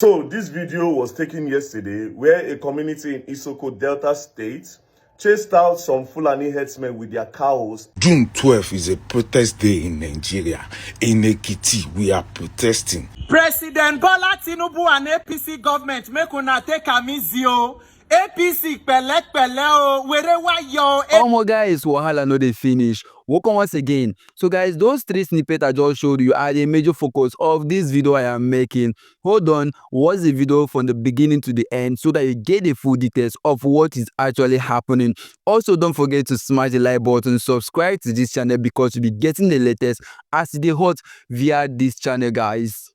So this video was taken yesterday where a community in Isoko, Delta State chased out some Fulani herdsmen with their cows. June 12th is a protest day in Nigeria. In Ekiti, we are protesting. President Bola Tinubu and APC government make una take am easy o. APC pẹ̀lẹ́ o, were wa yo. Omo guys, wahala no dey finish. Welcome once again. So guys, those three snippets I just showed you are the major focus of this video I am making. Hold on, watch the video from the beginning to the end so that you get the full details of what is actually happening. Also, don't forget to smash the like button, subscribe to this channel because you'll be getting the latest as they hot via this channel, guys.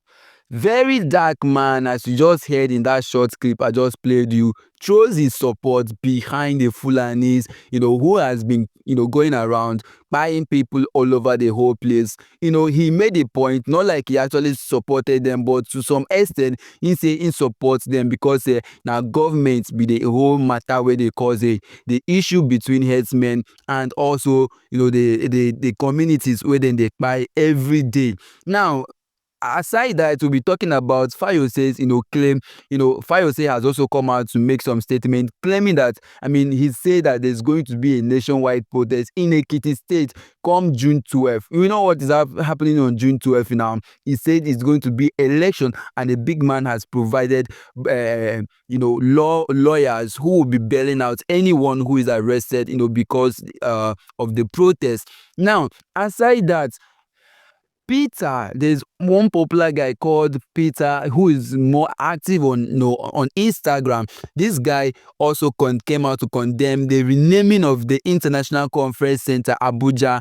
Verydarkman, as you just heard in that short clip I just played you, throws his support behind the Fulanis, who has been, going around buying people all over the whole place. He made a point, not like he actually supported them, but to some extent, he say he supports them because now government be the whole matter where they cause the issue between herdsmen and also, the communities where then they buy every day. Now, aside that, we'll be talking about Fayose's, claim, Fayose has also come out to make some statement claiming that, he said that there's going to be a nationwide protest in Ekiti State come June 12th. You know what is happening on June 12th now? He said it's going to be election and the big man has provided, lawyers who will be bailing out anyone who is arrested, because of the protest. Now, aside that, Peter, there's one popular guy called Peter who is more active on Instagram. This guy also came out to condemn the renaming of the International Conference Center Abuja,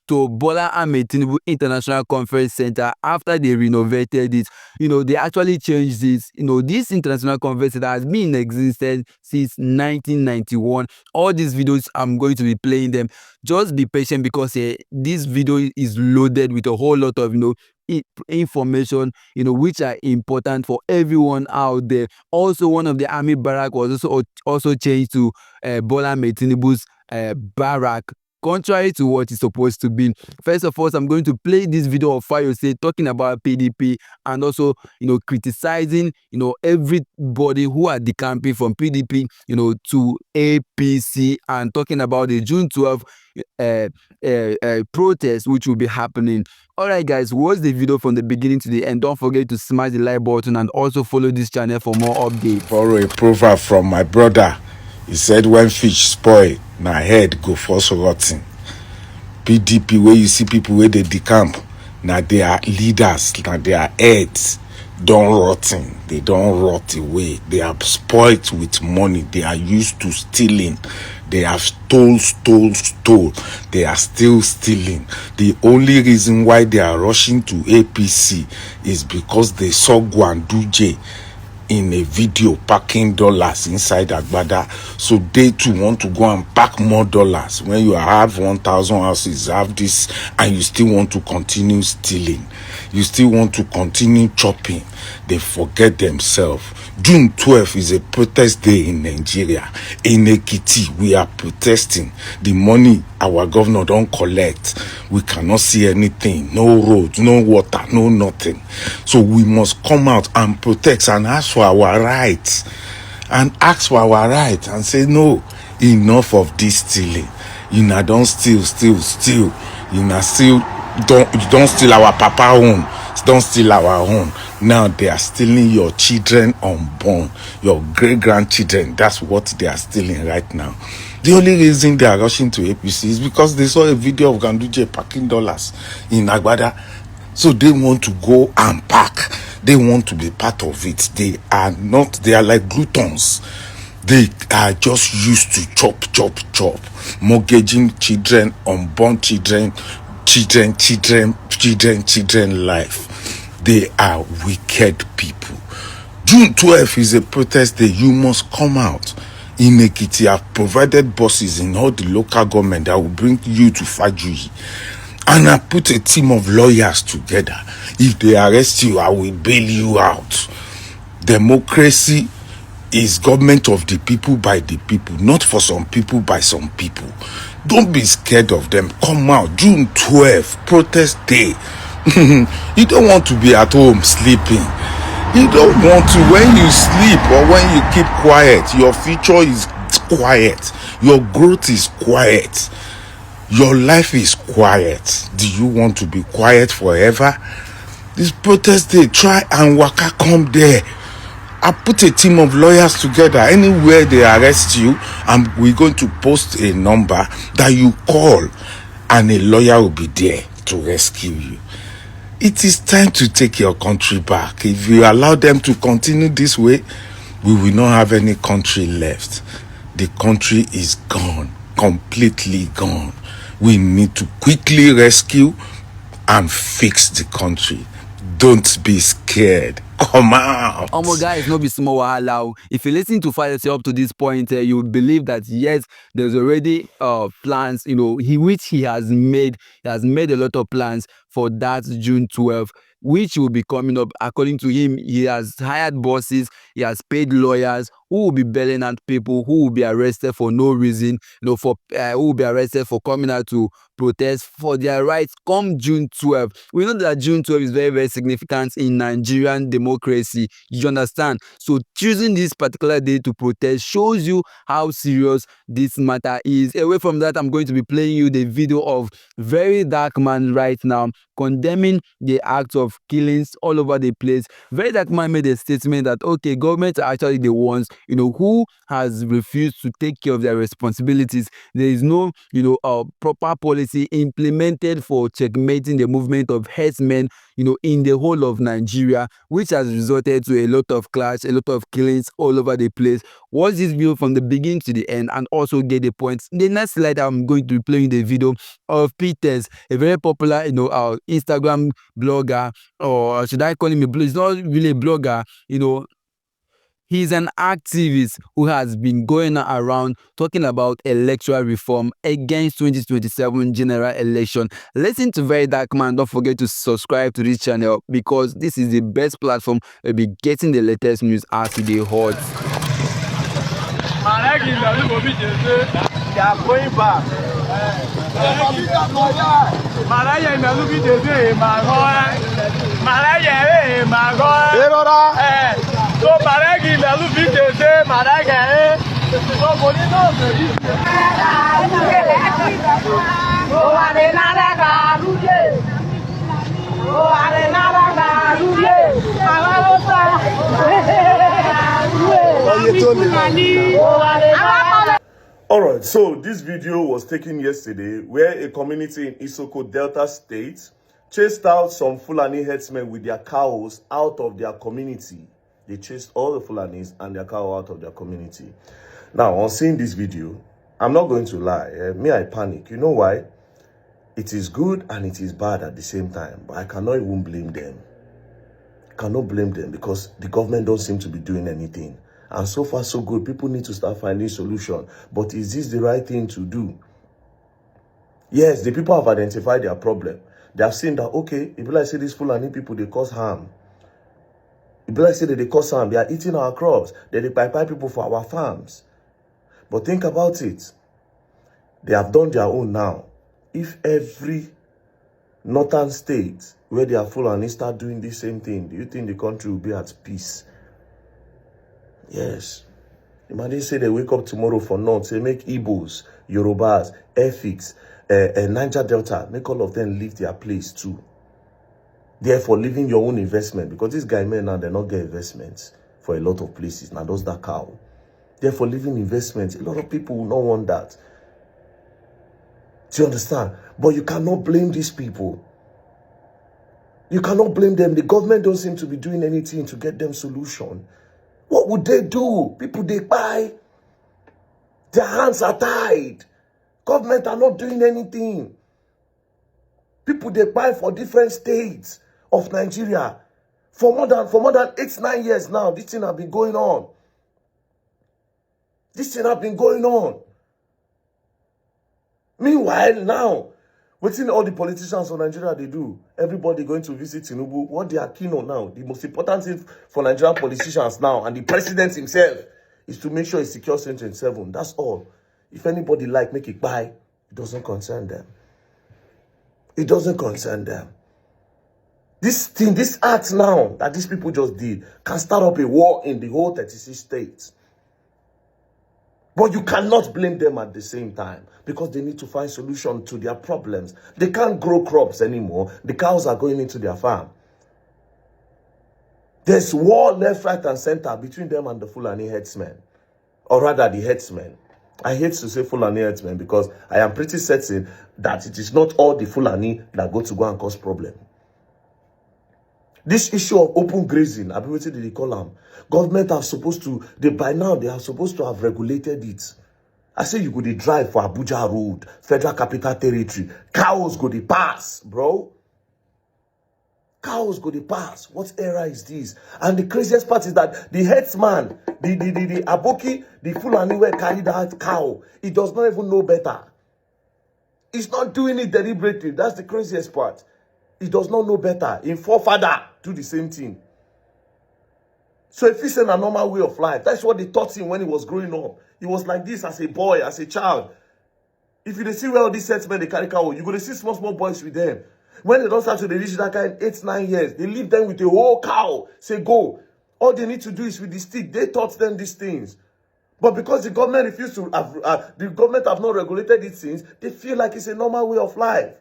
to Bola Ahmed Tinubu International Conference Center after they renovated it. They actually changed this. This International Conference Center has been in existence since 1991. All these videos, I'm going to be playing them. Just be patient because this video is loaded with a whole lot of, information, which are important for everyone out there. Also, one of the army barrack was also changed to Bola Ahmed Tinubu's barrack, contrary to what it's supposed to be. First of all, I'm going to play this video of Fayose talking about PDP and also, criticizing, everybody who are decamping from PDP, to APC and talking about the June 12th protest which will be happening. All right, guys, watch the video from the beginning to the end. Don't forget to smash the like button and also follow this channel for more updates. Borrow a proverb from my brother. He said, when fish spoil, na head go first rotting. PDP, where you see people where they decamp, now they are leaders, now they are heads, don't rotting. They don't rot away. They are spoiled with money. They are used to stealing. They have stole. They are still stealing. The only reason why they are rushing to APC is because they saw Gwanduje in a video packing dollars inside Agbada, so they too want to go and pack more dollars. When you have 1,000 houses, have this, and you still want to continue stealing, you still want to continue chopping, they forget themselves. June 12th is a protest day in Nigeria. In Ekiti, we are protesting. The money our governor don't collect, we cannot see anything. No roads, no water, no nothing. So we must come out and protest and ask for our rights. And ask for our rights and say, no, enough of this stealing. Don't steal. Don't steal our papa own. Don't steal our own. Now they are stealing your children unborn, your great-grandchildren. That's what they are stealing right now. The only reason they are rushing to APC is because they saw a video of Gwanduje packing dollars in Agbada. So they want to go and pack. They want to be part of it. They are like gluttons. They are just used to chop, mortgaging children, unborn children life. They are wicked people. June 12th is a protest day. You must come out. In Ekiti, I've provided buses in all the local government that will bring you to Fajuyi. And I put a team of lawyers together. If they arrest you, I will bail you out. Democracy is government of the people by the people, not for some people by some people. Don't be scared of them. Come out. June 12th, protest day. You don't want to be at home sleeping. You don't want to. When you sleep or when you keep quiet, your future is quiet. Your growth is quiet. Your life is quiet. Do you want to be quiet forever? This protest day, try and waka come there. I put a team of lawyers together. Anywhere they arrest you, and we're going to post a number that you call, and a lawyer will be there to rescue you. It is time to take your country back. If you allow them to continue this way, we will not have any country left. The country is gone, completely gone. We need to quickly rescue and fix the country. Don't be scared. Come out. Guys, no be small wahala. If you listen to Fayose up to this point, you would believe that yes, there's already plans, which he has made. He has made a lot of plans for that June 12th, which will be coming up. According to him, he has hired bosses, he has paid lawyers who will be bailing out people who will be arrested for no reason, who will be arrested for coming out to protest for their rights come June 12th. We know that June 12th is very, very significant in Nigerian democracy. You understand? So choosing this particular day to protest shows you how serious this matter is. Away from that, I'm going to be playing you the video of Verydarkman right now, condemning the act of killings all over the place. Verydarkman made a statement that, okay, government are actually the ones, who has refused to take care of their responsibilities. There is no, proper policy implemented for checkmating the movement of herdsmen, in the whole of Nigeria, which has resulted to a lot of clash, a lot of killings all over the place. Watch this video from the beginning to the end and also get the points. In the next slide, I'm going to be playing the video of Peters, a very popular, our Instagram blogger, or should I call him a blogger? He's not really a blogger, He's an activist who has been going around talking about electoral reform against 2027 general election. Listen to Verydarkman. Don't forget to subscribe to this channel because this is the best platform to be getting the latest news as they hot. They are going back. Alright, so this video was taken yesterday where a community in Isoko, Delta State chased out some Fulani herdsmen with their cows out of their community. They chased all the Fulanis and their cow out of their community. Now, on seeing this video, I'm not going to lie. I panic. You know why? It is good and it is bad at the same time, but I cannot even blame them. I cannot blame them because the government don't seem to be doing anything. And so far, so good. People need to start finding solution. But is this the right thing to do? Yes, the people have identified their problem. They have seen that, okay, if like say these Fulani people, they cause harm. If like say that they cause harm, they are eating our crops. They buy people for our farms. But think about it. They have done their own now. If every northern state where they are Fulani start doing the same thing, do you think the country will be at peace? Yes. Imagine say they wake up tomorrow for North, say make Igbos, Yorubas, Efiks, Niger Delta, make all of them leave their place too. Therefore, leaving your own investment, because these guy men now, they not get investments for a lot of places. Now, those that cow. Therefore, leaving investments, a lot of people will not want that. Do you understand? But you cannot blame these people. You cannot blame them. The government don't seem to be doing anything to get them solution. What would they do? People they buy. Their hands are tied. Government are not doing anything. People they buy for different states of Nigeria. For more than 8-9 years now, this thing has been going on. This thing has been going on. Meanwhile, now, what's all the politicians of Nigeria they do? Everybody going to visit Tinubu. What they are keen on now, the most important thing for Nigerian politicians now, and the president himself, is to make sure he secures 2027. That's all. If anybody make it buy, it doesn't concern them. It doesn't concern them. This thing, this act now that these people just did can start up a war in the whole 36 states. But you cannot blame them at the same time because they need to find solution to their problems. They can't grow crops anymore. The cows are going into their farm. There's war left, right, and center between them and the Fulani headsmen. Or rather, the headsmen. I hate to say Fulani headsmen because I am pretty certain that it is not all the Fulani that go and cause problem. This issue of open grazing, I what did they call them? Government are supposed to, by now, they are supposed to have regulated it. I say you go to drive for Abuja Road, Federal Capital Territory. Cows go to pass, bro. Cows go to pass. What era is this? And the craziest part is that the headsman, the Aboki, the Fulani where carry that cow, he does not even know better. He's not doing it deliberately. That's the craziest part. He does not know better. In forefather, do the same thing. So if it's a normal way of life, that's what they taught him when he was growing up. He was like this as a boy, as a child. If you see where all these sets men they carry cow, you're going to see small boys with them. When they don't start to reach that kind 8-9 years, they leave them with a whole cow. Say go. All they need to do is with the stick. They taught them these things. But because the government refused to the government have not regulated these things, they feel like it's a normal way of life.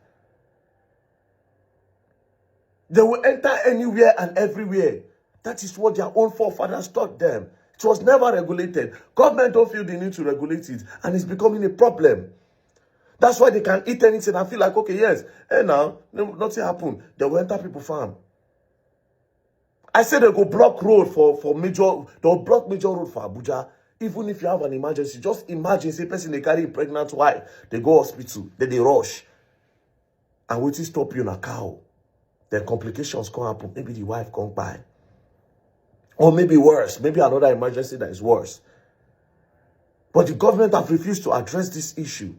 They will enter anywhere and everywhere. That is what their own forefathers taught them. It was never regulated. Government don't feel the need to regulate it, and it's becoming a problem. That's why they can eat anything and feel like, okay, yes, and now, nothing happened. They will enter people's farm. I said they go block road for major, they'll block major road for Abuja. Even if you have an emergency, just imagine, say, person they carry a pregnant wife, they go hospital, then they rush. And what is stop you in a cow? Then complications can happen. Maybe the wife can't buy. Or maybe worse. Maybe another emergency that is worse. But the government have refused to address this issue.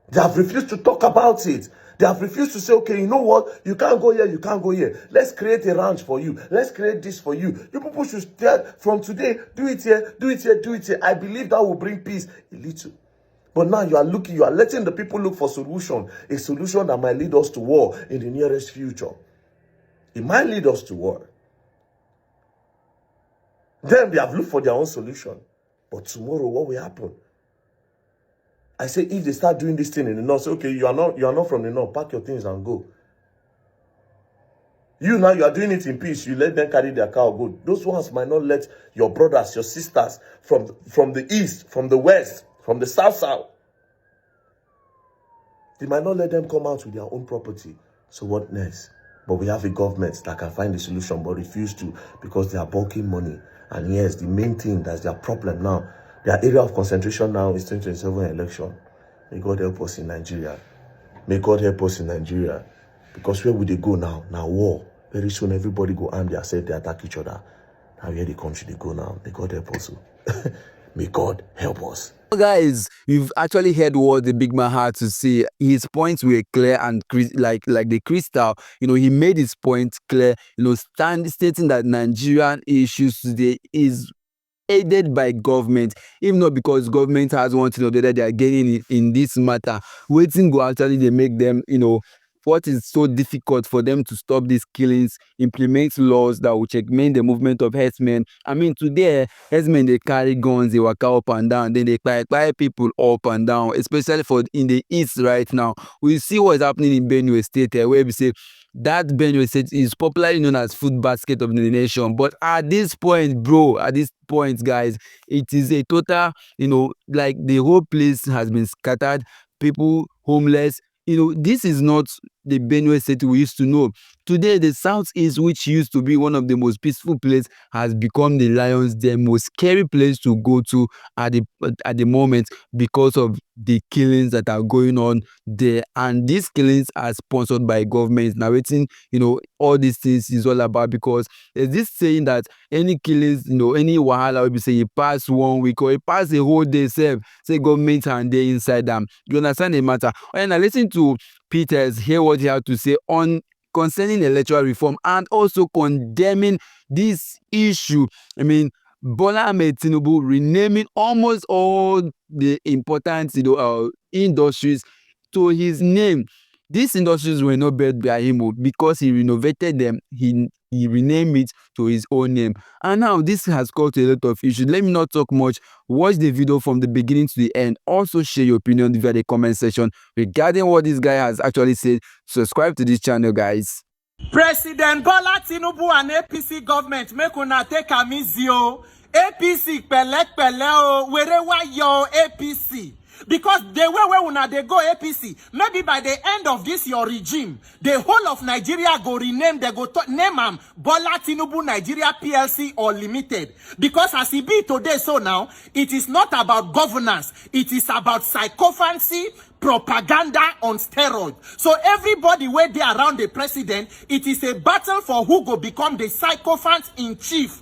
They have refused to talk about it. They have refused to say, okay, you know what? You can't go here, you can't go here. Let's create a ranch for you. Let's create this for you. You people should start from today. Do it here, do it here, do it here. I believe that will bring peace a little. But now you are letting the people look for solution. A solution that might lead us to war in the nearest future. It might lead us to war. Then they have looked for their own solution. But tomorrow, what will happen? I say, if they start doing this thing in the north, say, okay, you are not from the north, pack your things and go. You now, you are doing it in peace. You let them carry their cow, go. Those ones might not let your brothers, your sisters from the east, from the west, from the south. They might not let them come out with their own property. So what next? But we have a government that can find a solution but refuse to because they are bulking money. And yes, the main thing that's their problem now, their area of concentration now is 2027 election. May God help us in Nigeria. May God help us in Nigeria. Because where will they go now? Now war. Very soon everybody go arm themselves, they attack each other. Now where the country they go now? May God help us. May God help us. Guys, you've actually heard what the big man had to say. His points were clear and like the crystal. You know, he made his point clear. You know, stating that Nigerian issues today is aided by government, if not because government has one to know that they are getting in this matter. Waiting go actually they make them, you know, what is so difficult for them to stop these killings, implement laws that will checkmate the movement of herdsmen. I mean, today, herdsmen, they carry guns, they walk up and down, then they buy people up and down, especially for in the east right now. We see what's happening in Benue State, where we say that Benue State is popularly known as food basket of the nation. But at this point, bro, at this point, guys, it is a total, you know, like the whole place has been scattered, people homeless. You know, this is not the Benue State we used to know. Today, the Southeast, which used to be one of the most peaceful places, has become the lions, the most scary place to go to at the moment because of the killings that are going on there. And these killings are sponsored by government. Narrating, you know, all these things is all about because there's this saying that any killings, you know, any wahala, we say it pass 1 week or it pass a whole day, say government and they inside them. You understand the matter? And I listen to Peters, hear what he had to say on concerning electoral reform and also condemning this issue. I mean, Bola Ahmed Tinubu renaming almost all the important, you know, industries to his name. These industries were not built by him because he renovated them. He renamed it to his own name. And now this has caused a lot of issues. Let me not talk much. Watch the video from the beginning to the end. Also share your opinion via the comment section regarding what this guy has actually said. Subscribe to this channel, guys. President Bola Tinubu and APC government make una take am easy o. APC pẹ̀lẹ́ pẹ̀lẹ́ o, wherever your APC. Because the way una they go APC, maybe by the end of this your regime, the whole of Nigeria go rename, they go name am Bola Tinubu Nigeria PLC or Limited. Because as it be today so now, it is not about governance, it is about sycophancy, propaganda on steroids. So everybody where they around the president, it is a battle for who go become the sycophant in chief.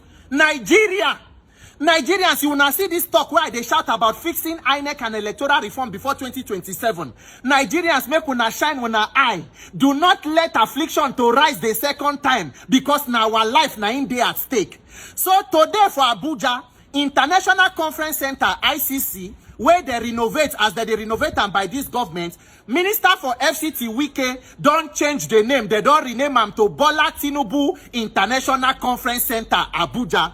Nigerians, you will now see this talk where they shout about fixing INEC and electoral reform before 2027. Nigerians, make una shine una eye. Do not let affliction to rise the second time, because now our life na in dey at stake. So today for Abuja, International Conference Center, ICC, where they renovate as they renovate them by this government, Minister for FCT Wike don't change the name. They don't rename them to Bola Tinubu International Conference Center, Abuja.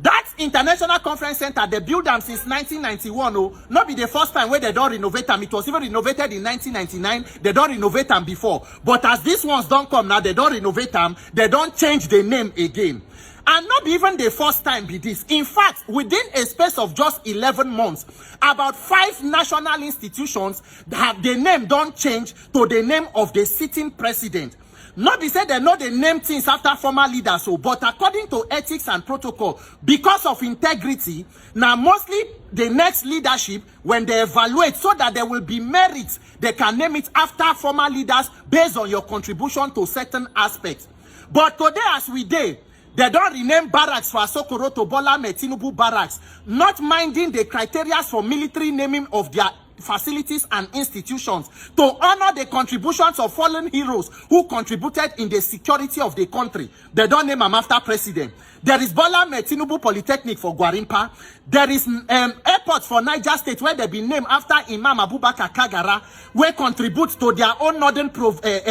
That International Conference Center, they built them since 1991. Oh, not be the first time where they don't renovate them. It was even renovated in 1999. They don't renovate them before. But as these ones don't come now, they don't renovate them. They don't change the name again. And not even the first time be this. In fact, within a space of just 11 months, about 5 national institutions have the name don't change to the name of the sitting president. Not be said they know they name things after former leaders, so but according to ethics and protocol, because of integrity, now mostly the next leadership, when they evaluate so that there will be merits, they can name it after former leaders based on your contribution to certain aspects. But today as we did, they don't rename barracks for Asokoro to Bola Tinubu barracks, not minding the criteria for military naming of their facilities and institutions to honor the contributions of fallen heroes who contributed in the security of the country. They don't name them after president. There is Bola Tinubu Polytechnic for Gwarimpa. There is airport for Niger State where they been named after Imam Abubakar Kagara, where contribute to their own northern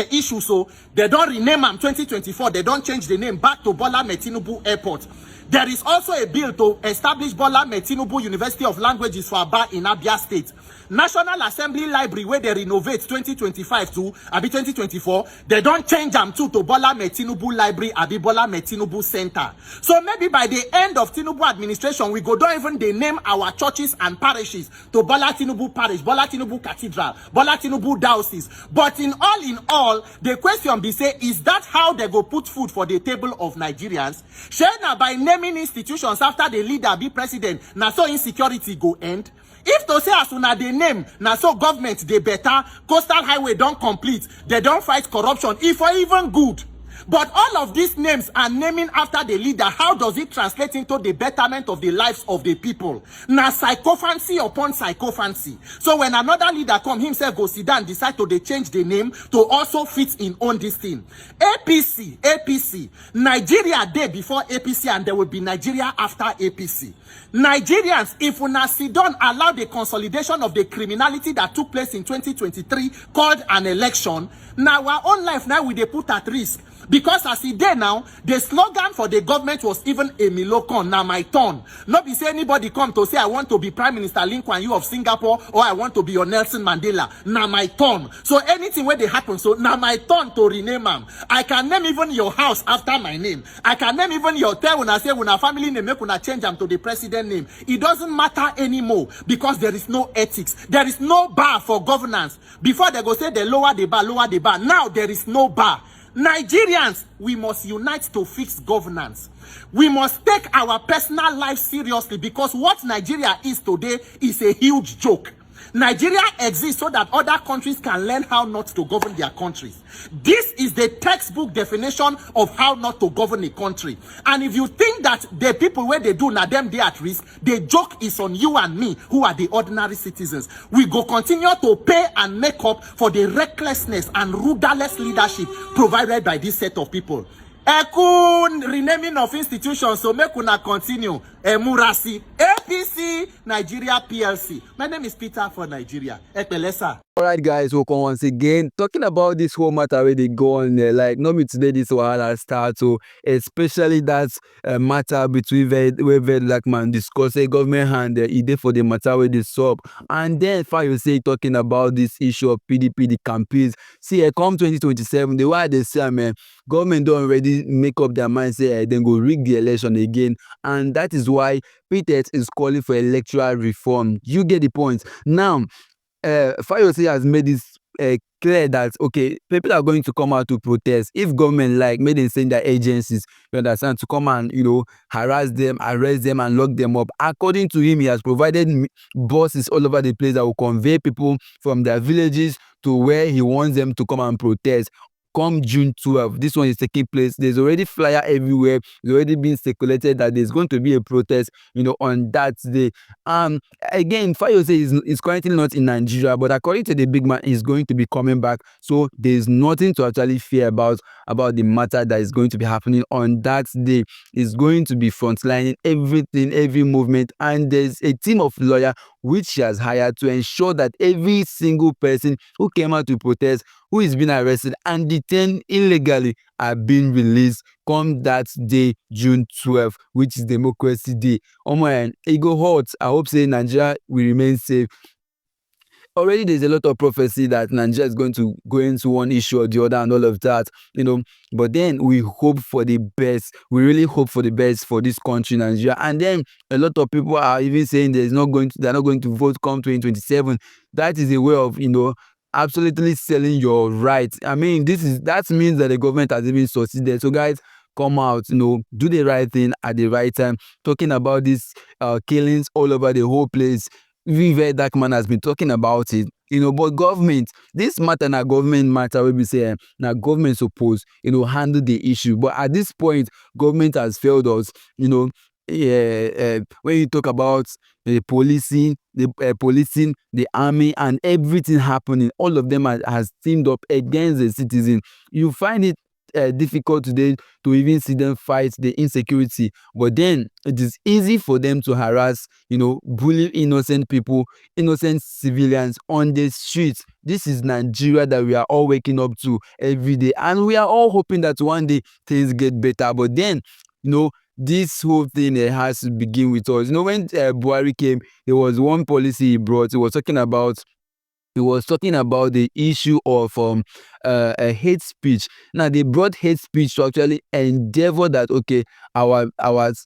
issues. So they don't rename them 2024. They don't change the name back to Bola Tinubu Airport. There is also a bill to establish Bola Tinubu University of Languages for Aba in Abia State. National Assembly Library where they renovate 2025 to Abi 2024, they don't change them to Bola Tinubu Library, Abi Bola Tinubu Center. So maybe by the end of Tinubu administration, we go don't even they name our churches and parishes to Bola Tinubu Parish, Bola Tinubu Cathedral, Bola Tinubu Diocese. But in all, the question be say, is that how they go put food for the table of Nigerians? Shena by naming institutions after the leader be president, now so insecurity go end. If to say as una they name, now so government they better, coastal highway don't complete, they don't fight corruption, if or even good. But all of these names are naming after the leader. How does it translate into the betterment of the lives of the people? Now sycophancy upon sycophancy. So when another leader come himself go sit down, decide to they change the name to also fit in on this thing. APC, Nigeria day before APC, and there will be Nigeria after APC. Nigerians, if una sit down, allow the consolidation of the criminality that took place in 2023 called an election, now our own life now we they put at risk. Because as it day now, the slogan for the government was even a milokon, now my turn. Not be say anybody come to say I want to be Prime Minister Lee Kuan Yew of Singapore, or I want to be your Nelson Mandela. Now my turn. So anything where they happen, so now my turn to rename them. I can name even your house after my name. I can name even your town when I say when a family name, make when I change them to the president name. It doesn't matter anymore because there is no ethics. There is no bar for governance. Before they go say they lower the bar. Now there is no bar. Nigerians, we must unite to fix governance. We must take our personal life seriously because what Nigeria is today is a huge joke. Nigeria exists so that other countries can learn how not to govern their countries. This is the textbook definition of how not to govern a country. And if you think that the people where they do now them they at risk, the joke is on you and me who are the ordinary citizens. We go continue to pay and make up for the recklessness and rudderless leadership provided by this set of people. Ekun renaming of institutions, so make una continue. Emurasi, APC, Nigeria PLC. My name is Peter for Nigeria. Epelesa. Alright guys, welcome once again. Talking about this whole matter where they go on there, like not me today this wahala start, so especially that matter between where Verydarkman discuss a government hand e dey for the matter where they sup, and then Fayose talking about this issue of PDP the campaigns. See, come 2027, the way they say, man, government don't already make up their mind say then go rig the election again, and that is why PTET is calling for electoral reform. You get the point now. Fayose has made this clear that okay, people are going to come out to protest if government like made them send their agencies, you understand, to come and harass them, arrest them, and lock them up. According to him, he has provided buses all over the place that will convey people from their villages to where he wants them to come and protest. Come June 12th, this one is taking place. There's already flyer everywhere. It's already been circulated that there's going to be a protest, on that day. Again, Fayose is currently not in Nigeria, but according to the big man, he's going to be coming back. So there's nothing to actually fear about the matter that is going to be happening on that day. It's going to be frontlining everything, every movement, and there's a team of lawyers which she has hired to ensure that every single person who came out to protest, who is being arrested and detained illegally, are being released come that day, June 12th, which is Democracy Day. Oh man, it go hot. I hope say Nigeria will remain safe. Already there's a lot of prophecy that Nigeria is going to go into one issue or the other and all of that, but then we hope for the best. We really hope for the best for this country, Nigeria. And then a lot of people are even saying they're not going to vote come 2027. That is a way of, absolutely selling your rights. I mean, that means that the government has even succeeded. So guys, come out, do the right thing at the right time. Talking about these killings all over the whole place. Verydarkman has been talking about it, but government, this matter na government matter, wey be say na government suppose handle the issue. But at this point, government has failed us. When you talk about the policing, the army, and everything happening, all of them has teamed up against the citizen. You find it difficult today to even see them fight the insecurity, but then it is easy for them to harass, bully innocent people, innocent civilians on the streets. This is Nigeria that we are all waking up to every day, and we are all hoping that one day things get better. But then, this whole thing has to begin with us. When Buhari came, there was one policy he brought. He was talking about the issue of a hate speech. Now they brought hate speech to actually endeavor that okay, our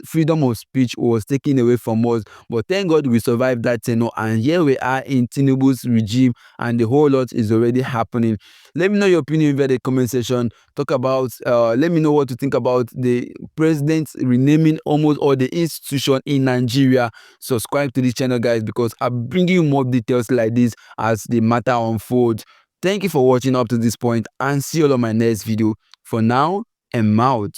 freedom of speech was taken away from us. But thank God we survived that tenure, and here we are in Tinubu's regime, and the whole lot is already happening. Let me know your opinion via the comment section. Talk about let me know what you think about the president renaming almost all the institution in Nigeria. Subscribe to this channel, guys, because I'm bringing you more details like this as the matter unfolds. Thank you for watching up to this point, and see you all on my next video. For now, I'm out.